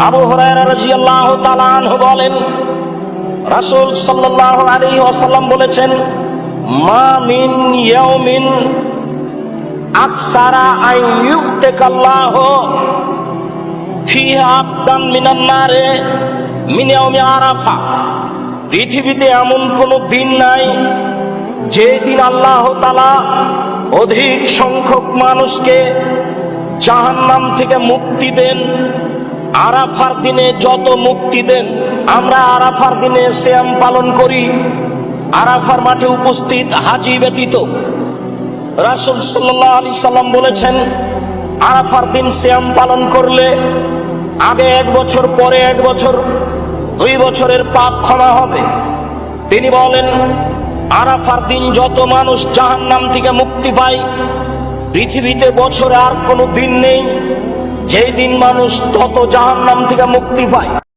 আবু হুরায়রা রাদিয়াল্লাহু তাআলা আনহু বলেন, রাসূল সাল্লাল্লাহু আলাইহি ওয়াসাল্লাম বলেছেন, মা মিন ইয়াউমিন আকসারা আইয়ুতাকাল্লাহু ফিহা আবদান মিনান নারে মিন ইয়াউমি আরাফা। পৃথিবীতে এমন কোন দিন নাই যে দিন আল্লাহ তাআলা অধিক সংখ্যক মানুষকে জাহান্নাম থেকে মুক্তি দেন। আরাফার দিনে যত মুক্তি দেন, আমরা আরাফার দিনে সিয়াম পালন করি, আরাফার মাঠে উপস্থিত হাজী ব্যতীত। রাসূল সাল্লাল্লাহু আলাইহি সাল্লাম বলেছেন, আরাফার দিন সিয়াম পালন করলে আগে 1 বছর, পরে 1 বছর, 2 বছরের পাপ ক্ষমা হবে। তিনি বলেন, আরাফার দিন যত মানুষ জাহান্নাম থেকে মুক্তি পায়, পৃথিবীতে বছরে আর কোনো দিন নেই যেই দিন মানুষ তত জাহান্নাম থেকে মুক্তি পায়।